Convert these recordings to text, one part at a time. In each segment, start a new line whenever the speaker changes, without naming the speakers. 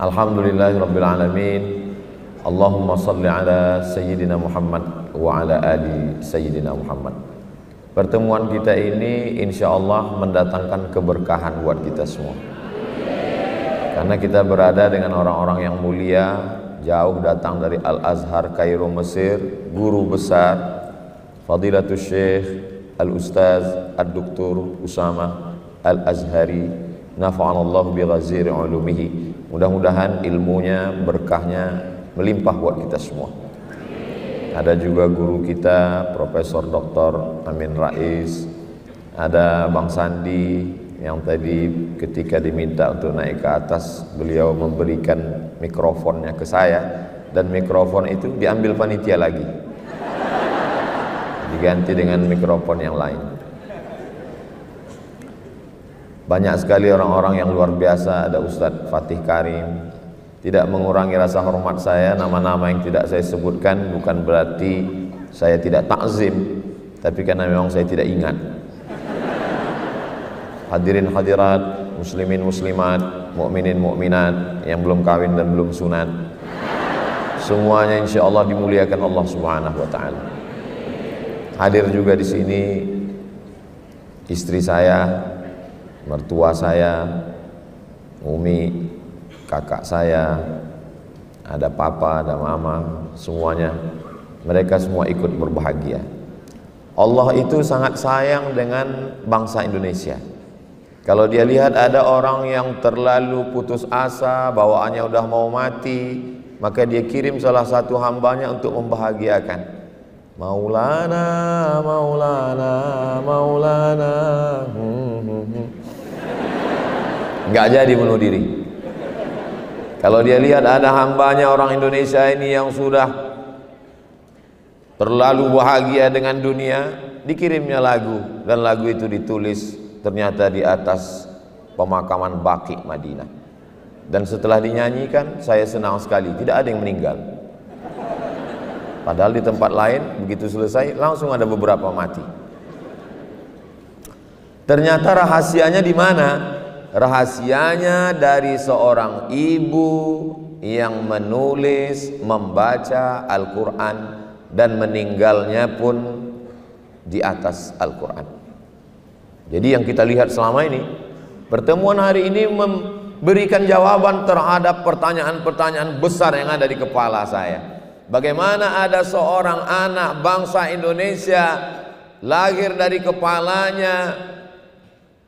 Alhamdulillahirabbil alamin. Allahumma salli ala sayyidina Muhammad wa ala ali sayyidina Muhammad. Pertemuan kita ini insyaallah mendatangkan keberkahan buat kita semua. Karena kita berada dengan orang-orang yang mulia, jauh datang dari Al-Azhar Kairo Mesir, guru besar Fadilatul Syekh Al-Ustaz Ad-Doktor Usama Al-Azhari, nafa'anallahu bi ghaziri ulumihi. Mudah-mudahan ilmunya, berkahnya melimpah buat kita semua. Ada juga guru kita Profesor Dr. Amin Rais, ada Bang Sandi yang tadi ketika diminta untuk naik ke atas, beliau memberikan mikrofonnya ke saya, dan mikrofon itu diambil panitia lagi, diganti dengan mikrofon yang lain. Banyak sekali orang-orang yang luar biasa. Ada Ustadz Fatih Karim. Tidak mengurangi rasa hormat saya, nama-nama yang tidak saya sebutkan bukan berarti saya tidak takzim, tapi karena memang saya tidak ingat. Hadirin hadirat, muslimin muslimat, mukminin mukminat yang belum kawin dan belum sunat, semuanya insya Allah dimuliakan Allah Subhanahu wa taala. Hadir juga di sini istri saya, mertua saya, Umi, kakak saya, ada papa, ada mama, semuanya. Mereka semua ikut berbahagia. Allah itu sangat sayang dengan bangsa Indonesia. Kalau dia lihat ada orang yang terlalu putus asa, bawaannya udah mau mati, maka dia kirim salah satu hambanya untuk membahagiakan. Maulana, Maulana, Maulana. Nggak jadi bunuh diri. Kalau dia lihat ada hambanya orang Indonesia ini yang sudah terlalu bahagia dengan dunia, dikirimnya lagu, dan lagu itu ditulis ternyata di atas pemakaman Baqi Madinah. Dan setelah dinyanyikan, saya senang sekali, tidak ada yang meninggal. Padahal di tempat lain begitu selesai langsung ada beberapa mati. Ternyata rahasianya di mana? Rahasianya dari seorang ibu yang menulis, membaca Al-Quran, dan meninggalnya pun di atas Al-Quran. Jadi yang kita lihat selama ini, pertemuan hari ini memberikan jawaban terhadap pertanyaan-pertanyaan besar yang ada di kepala saya. Bagaimana ada seorang anak bangsa Indonesia lahir dari kepalanya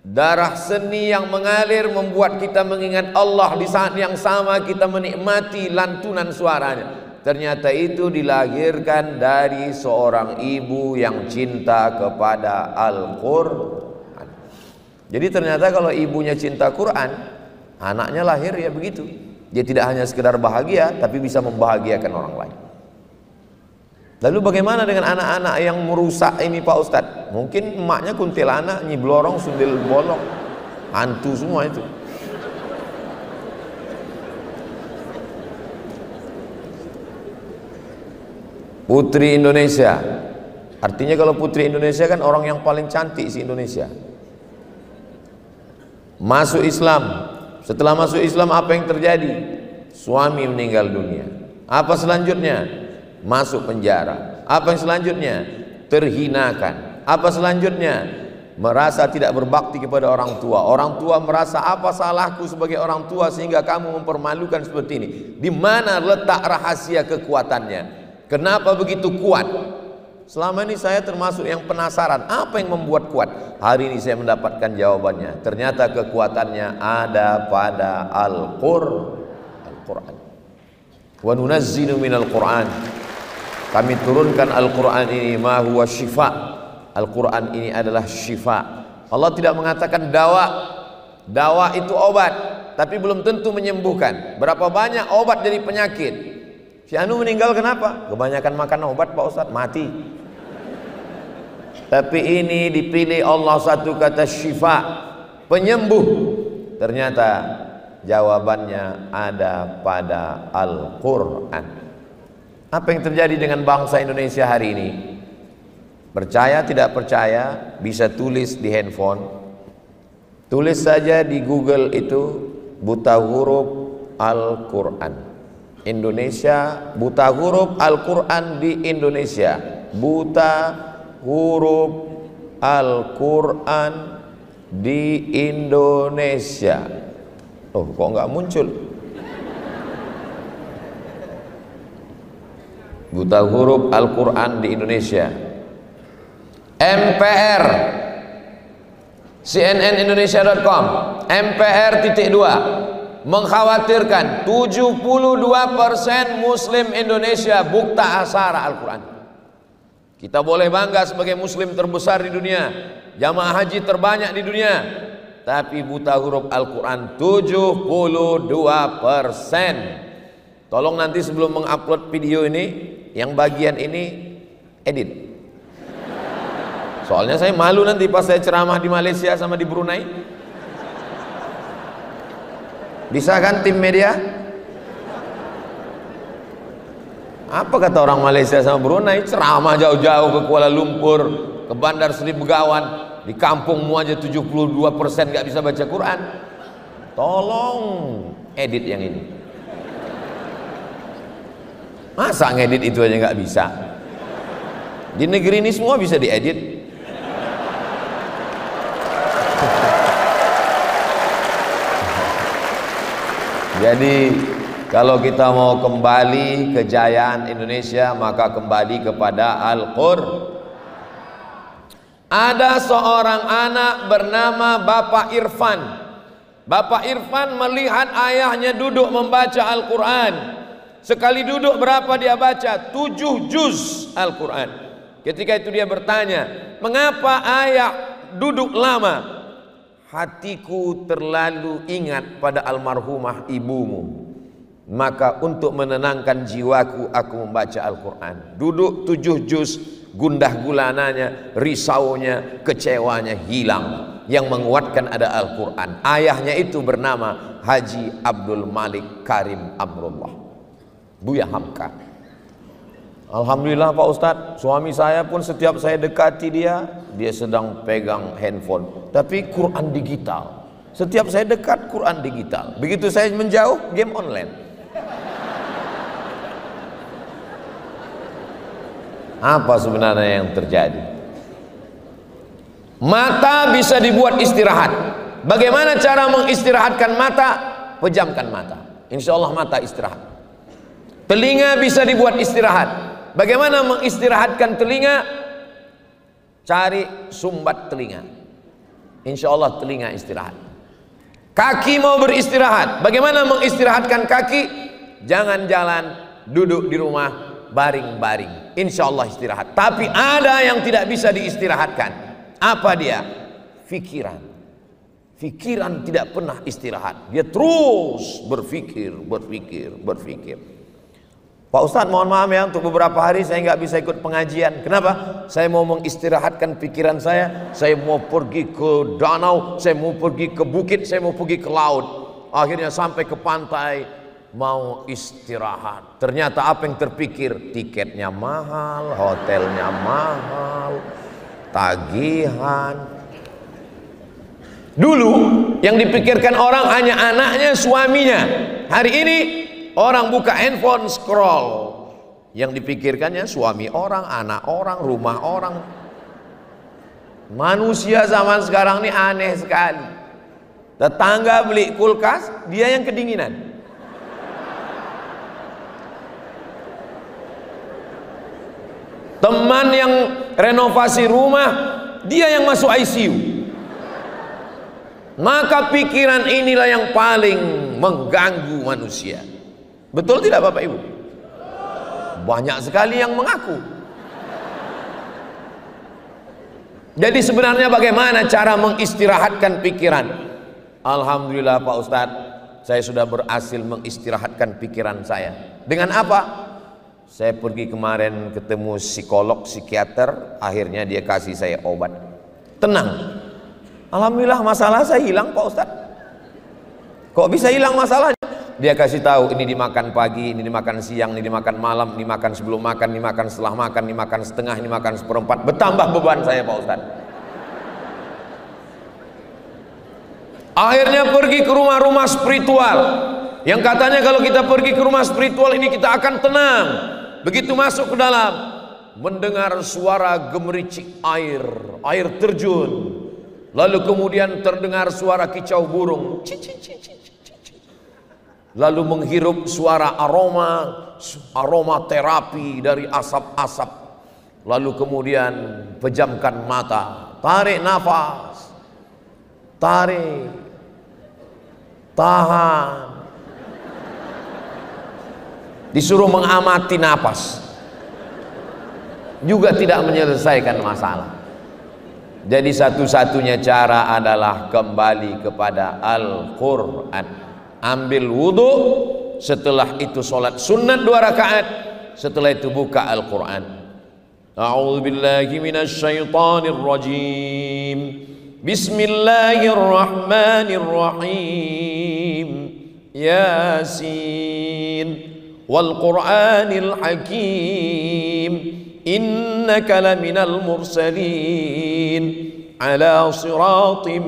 darah seni yang mengalir membuat kita mengingat Allah, di saat yang sama kita menikmati lantunan suaranya. Ternyata itu dilahirkan dari seorang ibu yang cinta kepada Al-Quran. Jadi ternyata kalau ibunya cinta Quran, anaknya lahir ya begitu. Dia tidak hanya sekedar bahagia, tapi bisa membahagiakan orang lain. Lalu bagaimana dengan anak-anak yang merusak ini Pak Ustadz? Mungkin emaknya kuntilanak, Nyi Blorong, Sundel Bolong, hantu semua itu. Putri Indonesia, artinya kalau putri Indonesia kan orang yang paling cantik si Indonesia. Masuk Islam, setelah masuk Islam apa yang terjadi? Suami meninggal dunia. Apa selanjutnya? Masuk penjara. Apa yang selanjutnya? Terhinakan. Apa selanjutnya? Merasa tidak berbakti kepada orang tua. Orang tua merasa, apa salahku sebagai orang tua sehingga kamu mempermalukan seperti ini? Di mana letak rahasia kekuatannya? Kenapa begitu kuat? Selama ini saya termasuk yang penasaran, apa yang membuat kuat? Hari ini saya mendapatkan jawabannya. Ternyata kekuatannya ada pada Al-Quran. Wa nunazzilu minal Quran. Kami turunkan Al-Quran ini ma huwa syifa. Al-Quran ini adalah syifa. Allah tidak mengatakan dawa. Dawa itu obat, tapi belum tentu menyembuhkan. Berapa banyak obat dari penyakit? Si Anu meninggal kenapa? Kebanyakan makan obat Pak Ustadz, mati. Tapi ini dipilih Allah satu kata syifa, penyembuh. Ternyata jawabannya ada pada Al-Quran. Apa yang terjadi dengan bangsa Indonesia hari ini? Percaya tidak percaya, bisa tulis di handphone. Tulis saja di Google itu buta huruf Al-Quran. Indonesia, buta huruf Al-Quran di Indonesia. Buta huruf Al-Quran di Indonesia. Oh, kok nggak muncul? Buta huruf Al-Quran di Indonesia. MPR, cnnindonesia.com, MPR.2 mengkhawatirkan 72% Muslim Indonesia buta aksara Al-Quran. Kita boleh bangga sebagai Muslim terbesar di dunia, jamaah haji terbanyak di dunia, tapi buta huruf Al-Quran 72%. Tolong nanti sebelum mengupload video ini, yang bagian ini edit. Soalnya saya malu nanti pas saya ceramah di Malaysia sama di Brunei. Bisa kan tim media? Apa kata orang Malaysia sama Brunei? Ceramah jauh-jauh ke Kuala Lumpur, ke Bandar Seri Begawan, di kampungmu aja 72% gak bisa baca Quran. Tolong edit yang ini. Masa ngedit itu aja nggak bisa? Di negeri ini semua bisa diedit. Jadi kalau kita mau kembali kejayaan Indonesia, maka kembali kepada Al-Qur'an. Ada seorang anak bernama Bapak Irfan. Bapak Irfan melihat ayahnya duduk membaca Al-Quran. Sekali duduk berapa dia baca? 7 juz Al-Quran. Ketika itu dia bertanya, mengapa ayah duduk lama? Hatiku terlalu ingat pada almarhumah ibumu, maka untuk menenangkan jiwaku aku membaca Al-Quran. Duduk 7 juz, gundah gulananya, risaunya, kecewanya hilang. Yang menguatkan ada Al-Quran. Ayahnya itu bernama Haji Abdul Malik Karim Amrullah, Buya Hamka. Alhamdulillah Pak Ustadz, suami saya pun setiap saya dekati dia sedang pegang handphone, tapi Quran digital. Setiap saya dekat, Quran digital. Begitu saya menjauh, game online. Apa sebenarnya yang terjadi? Mata bisa dibuat istirahat. Bagaimana cara mengistirahatkan mata? Pejamkan mata, insya Allah mata istirahat. Telinga bisa dibuat istirahat. Bagaimana mengistirahatkan telinga? Cari sumbat telinga, insya Allah telinga istirahat. Kaki mau beristirahat, bagaimana mengistirahatkan kaki? Jangan jalan, duduk di rumah, baring-baring, insya Allah istirahat. Tapi ada yang tidak bisa diistirahatkan. Apa dia? Pikiran. Pikiran tidak pernah istirahat. Dia terus berpikir. Pak Ustadz, mohon maaf ya, untuk beberapa hari saya nggak bisa ikut pengajian. Kenapa? Saya mau mengistirahatkan pikiran saya. Saya mau pergi ke danau, saya mau pergi ke bukit, saya mau pergi ke laut. Akhirnya sampai ke pantai, mau istirahat. Ternyata apa yang terpikir? Tiketnya mahal, hotelnya mahal, tagihan. Dulu yang dipikirkan orang hanya anaknya, suaminya. Hari ini orang buka handphone, scroll. Yang dipikirkannya suami orang, anak orang, rumah orang. Manusia zaman sekarang ini aneh sekali. Tetangga beli kulkas, dia yang kedinginan. Teman yang renovasi rumah, dia yang masuk ICU. Maka pikiran inilah yang paling mengganggu manusia. Betul tidak Bapak Ibu? Banyak sekali yang mengaku. Jadi sebenarnya bagaimana cara mengistirahatkan pikiran? Alhamdulillah Pak Ustadz, saya sudah berhasil mengistirahatkan pikiran saya. Dengan apa? Saya pergi kemarin ketemu psikolog, psikiater, akhirnya dia kasih saya obat. Tenang. Alhamdulillah masalah saya hilang Pak Ustadz. Kok bisa hilang masalahnya? Dia kasih tahu, ini dimakan pagi, ini dimakan siang, ini dimakan malam, ini makan sebelum makan, ini makan setelah makan, ini makan setengah, ini makan seperempat. Bertambah beban saya Pak Ustadz. Akhirnya pergi ke rumah-rumah spiritual. yang katanya kalau kita pergi ke rumah spiritual ini kita akan tenang. Begitu masuk ke dalam, mendengar suara gemericik air terjun, lalu kemudian terdengar suara kicau burung, lalu menghirup suara aroma terapi dari asap-asap, lalu kemudian pejamkan mata, tarik nafas, tarik, tahan, disuruh mengamati napas, juga tidak menyelesaikan masalah. Jadi satu-satunya cara adalah kembali kepada Al-Quran. Ambil wudhu, setelah itu sholat sunat 2 rakaat, setelah itu buka Al-Quran. A'udzubillahi minasyaitonir rajim. Bismillahirrahmanirrahim. Yasin wal Qur'anil Hakim. Innaka laminal mursalin ala siratim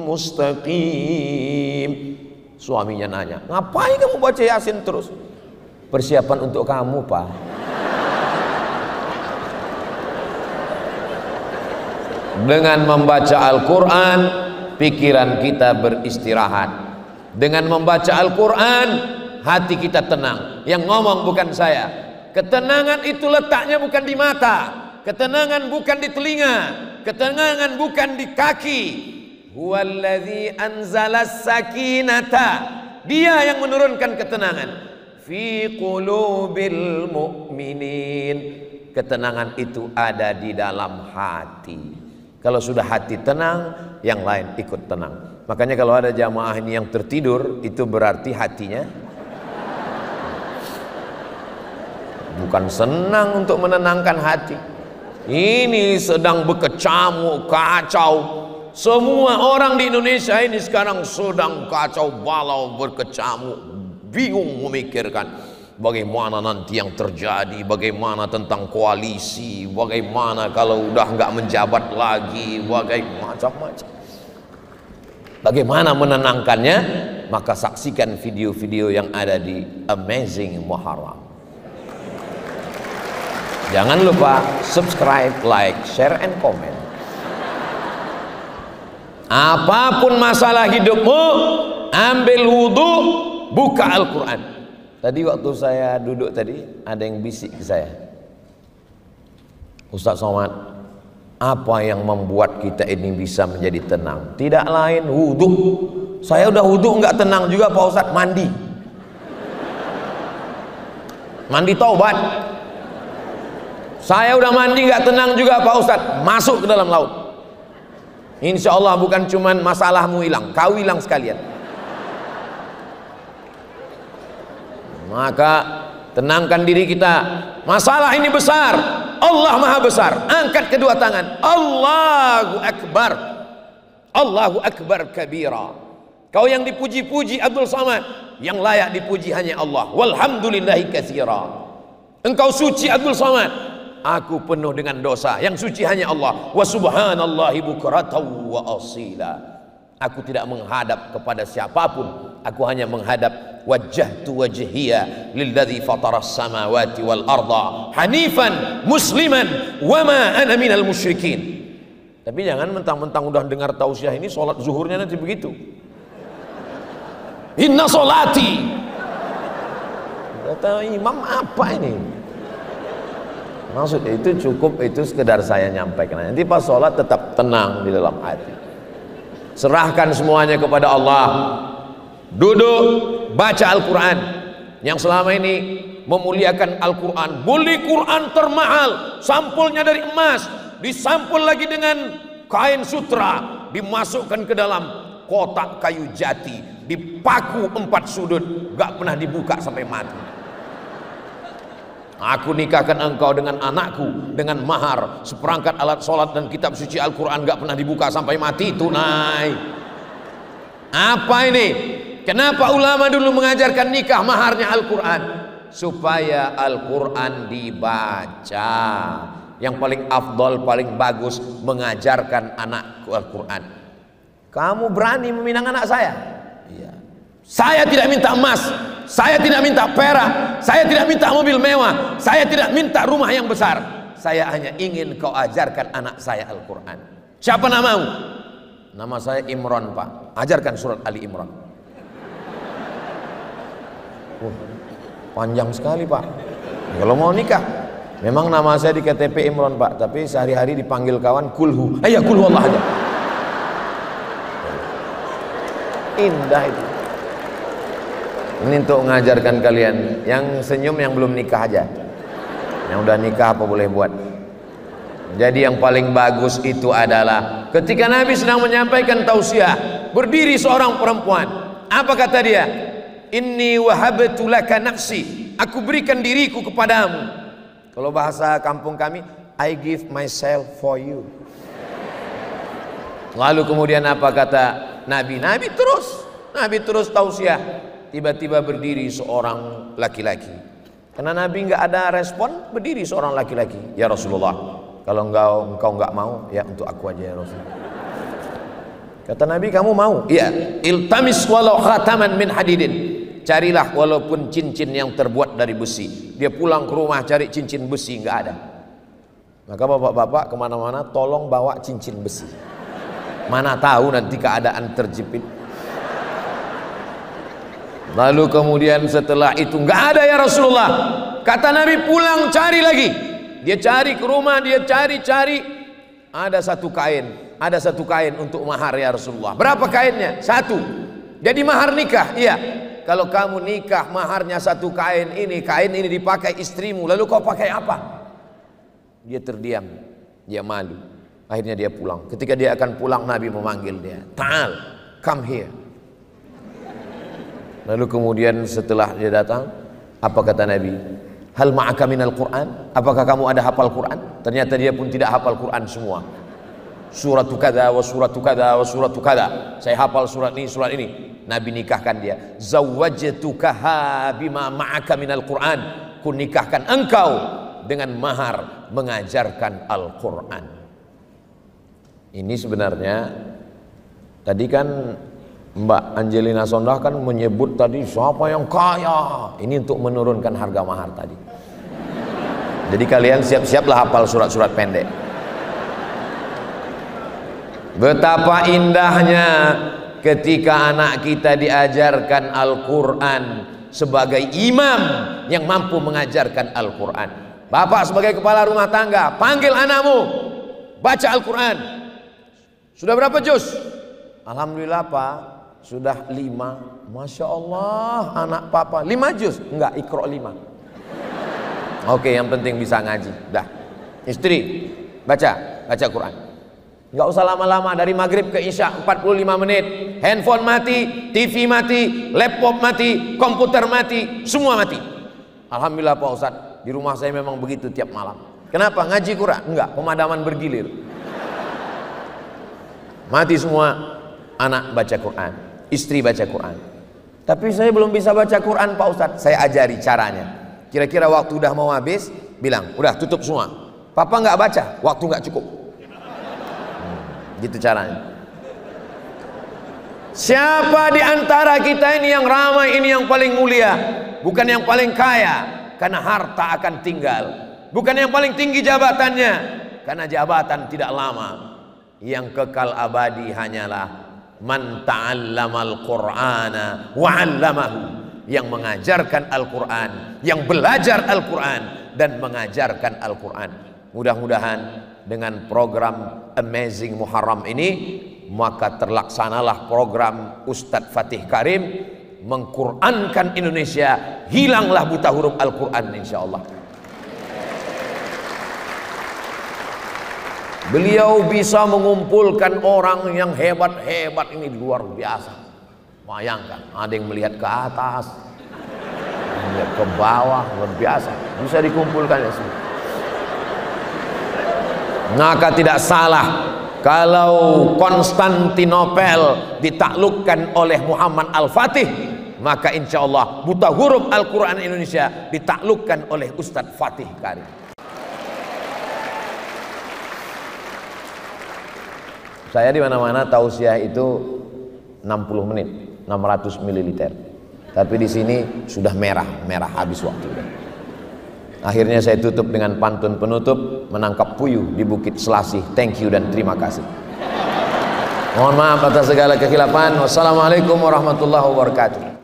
mustaqim. Suaminya nanya, ngapain kamu baca Yasin terus? Persiapan untuk kamu, Pak. Dengan membaca Al-Quran, pikiran kita beristirahat. Dengan membaca Al-Quran, hati kita tenang. Yang ngomong bukan saya. Ketenangan itu letaknya bukan di mata, ketenangan bukan di telinga, ketenangan bukan di kaki. Huwallazi anzalas sakinata, dia yang menurunkan ketenangan fi qulubil mu'minin. Ketenangan itu ada di dalam hati. Kalau sudah hati tenang, yang lain ikut tenang. Makanya kalau ada jamaah ini yang tertidur, itu berarti hatinya bukan senang untuk menenangkan hati. Ini sedang berkecamuk, kacau. Semua orang di Indonesia ini sekarang sedang kacau balau, berkecamuk, bingung memikirkan bagaimana nanti yang terjadi, bagaimana tentang koalisi, bagaimana kalau udah nggak menjabat lagi, macam-macam. Bagaimana menenangkannya? Maka saksikan video-video yang ada di Amazing Muharram. Jangan lupa subscribe, like, share, and comment. Apapun masalah hidupmu, ambil wudhu, buka Al-Quran. Tadi waktu saya duduk tadi, ada yang bisik ke saya, Ustaz Somad, apa yang membuat kita ini bisa menjadi tenang? Tidak lain wudhu. Saya udah wudhu nggak tenang juga Pak Ustaz. Mandi taubat. Saya udah mandi nggak tenang juga Pak Ustadz, masuk ke dalam laut. Insya Allah bukan cuman masalahmu hilang, kau hilang sekalian. Maka tenangkan diri kita. Masalah ini besar, Allah Maha Besar. Angkat kedua tangan, Allahu Akbar, Allahu Akbar kabira. Kau yang dipuji-puji Abdul Somad, yang layak dipuji hanya Allah. Walhamdulillahi katsira. Engkau suci Abdul Somad, aku penuh dengan dosa, yang suci hanya Allah. Wa subhanallahi bukratan wa asila. Aku tidak menghadap kepada siapapun, aku hanya menghadap wajjahtu wajhiya lilladzi fataras samawati wal arda hanifan musliman wa ma ana minal musyrikin. Tapi jangan mentang-mentang udah dengar tausiah ini sholat zuhurnya nanti begitu. Inna sholati. Kata imam apa ini? Maksudnya itu cukup, itu sekedar saya nyampaikan. Nanti pas sholat tetap tenang di dalam hati. Serahkan semuanya kepada Allah. Duduk, baca Al-Quran. Yang selama ini memuliakan Al-Quran, beli Quran termahal, sampulnya dari emas, disampul lagi dengan kain sutra, dimasukkan ke dalam kotak kayu jati, dipaku 4 sudut, gak pernah dibuka sampai mati. Aku nikahkan engkau dengan anakku dengan mahar seperangkat alat sholat dan kitab suci Al-Quran, gak pernah dibuka sampai mati, tunai. Apa ini? Kenapa ulama dulu mengajarkan nikah maharnya Al-Quran? Supaya Al-Quran dibaca. Yang paling afdol, paling bagus mengajarkan anak Al-Quran. Kamu berani meminang anak saya? Iya. Saya tidak minta emas, saya tidak minta perak, saya tidak minta mobil mewah, saya tidak minta rumah yang besar. Saya hanya ingin kau ajarkan anak saya Al-Quran. Siapa namamu? Nama saya Imran, Pak. Ajarkan surat Ali Imran. Panjang sekali, Pak. Kalau mau nikah, memang nama saya di KTP Imran, Pak, tapi sehari-hari dipanggil kawan kulhu. Ayo kulhu Allah aja. Indah itu. Ini untuk mengajarkan kalian yang senyum, yang belum nikah aja. Yang udah nikah apa boleh buat. Jadi yang paling bagus itu adalah ketika Nabi sedang menyampaikan tausiah, berdiri seorang perempuan. Apa kata dia? Inni wahabtu laka nafsi, aku berikan diriku kepadamu. Kalau bahasa kampung kami, I give myself for you. Lalu kemudian apa kata Nabi? Nabi terus tausiah. Tiba-tiba berdiri seorang laki-laki. Karena Nabi nggak ada respon, berdiri seorang laki-laki. Ya Rasulullah, kalau engkau nggak mau, ya untuk aku aja ya Rasulullah. Kata Nabi, kamu mau? Iya. Iltamis walau khataman min hadidin. Carilah walaupun cincin yang terbuat dari besi. Dia pulang ke rumah cari cincin besi, nggak ada. Maka bapak-bapak kemana-mana tolong bawa cincin besi. Mana tahu nanti keadaan terjepit. Lalu kemudian setelah itu nggak ada ya Rasulullah. Kata Nabi, pulang cari lagi. Dia cari ke rumah, dia cari. Ada satu kain untuk mahar ya Rasulullah. Berapa kainnya? 1. Jadi mahar nikah. Iya. Kalau kamu nikah maharnya 1 kain ini dipakai istrimu, lalu kau pakai apa? Dia terdiam, dia malu. Akhirnya dia pulang. Ketika dia akan pulang, Nabi memanggil dia. Ta'al, come here. Lalu kemudian setelah dia datang, apa kata Nabi? Hal ma'aka minal Qur'an? Apakah kamu ada hafal Qur'an? Ternyata dia pun tidak hafal Qur'an semua. Suratu kada wa suratu kada wa suratu kada. Saya hafal surat ini. Nabi nikahkan dia. Zawwajtukaha bima ma'aka minal Qur'an. Ku nikahkan engkau dengan mahar mengajarkan Al-Qur'an. Ini sebenarnya tadi kan Mbak Angelina Sondah kan menyebut tadi siapa yang kaya. Ini untuk menurunkan harga mahar tadi. Jadi kalian siap-siaplah hafal surat-surat pendek. Betapa indahnya ketika anak kita diajarkan Al-Quran sebagai imam yang mampu mengajarkan Al-Quran. Bapak sebagai kepala rumah tangga, panggil anakmu baca Al-Quran. Sudah berapa juz? Alhamdulillah Pak, sudah 5. Masya Allah, anak papa 5 juz? Enggak, Iqra 5. Oke, yang penting bisa ngaji. Dah. Istri, baca Quran. Enggak usah lama-lama, dari maghrib ke isya 45 menit. Handphone mati, TV mati, laptop mati, komputer mati, semua mati. Alhamdulillah Pak Ustadz, di rumah saya memang begitu tiap malam. Kenapa? Ngaji Quran? Enggak, pemadaman bergilir. Mati semua. Anak baca Quran, istri baca Quran. Tapi saya belum bisa baca Quran Pak Ustadz. Saya ajari caranya. Kira-kira waktu udah mau habis, bilang, udah tutup semua. Papa nggak baca, waktu nggak cukup. Gitu caranya. Siapa di antara kita ini yang ramai, ini yang paling mulia, bukan yang paling kaya, karena harta akan tinggal. Bukan yang paling tinggi jabatannya, karena jabatan tidak lama. Yang kekal abadi hanyalah man ta'allamal Qur'ana wa 'allamahu, yang mengajarkan Al-Qur'an, yang belajar Al-Qur'an dan mengajarkan Al-Qur'an. Mudah-mudahan dengan program Amazing Muharram ini, maka terlaksanalah program Ustadz Fatih Karim mengqurankan Indonesia, hilanglah buta huruf Al-Qur'an insyaallah. Beliau bisa mengumpulkan orang yang hebat-hebat ini, luar biasa. Bayangkan, ada yang melihat ke atas, melihat ke bawah, luar biasa. Bisa dikumpulkan ya semua. Maka tidak salah kalau Konstantinopel ditaklukkan oleh Muhammad Al-Fatih, maka insya Allah buta huruf Al-Quran Indonesia ditaklukkan oleh Ustadz Fatih Karim. Saya di mana-mana tausiah itu 60 menit. 600 ml. Tapi di sini sudah merah habis waktu. Akhirnya saya tutup dengan pantun penutup, menangkap puyuh di Bukit Selasih. Thank you dan terima kasih. Mohon maaf atas segala kekhilafan. Wassalamualaikum warahmatullahi wabarakatuh.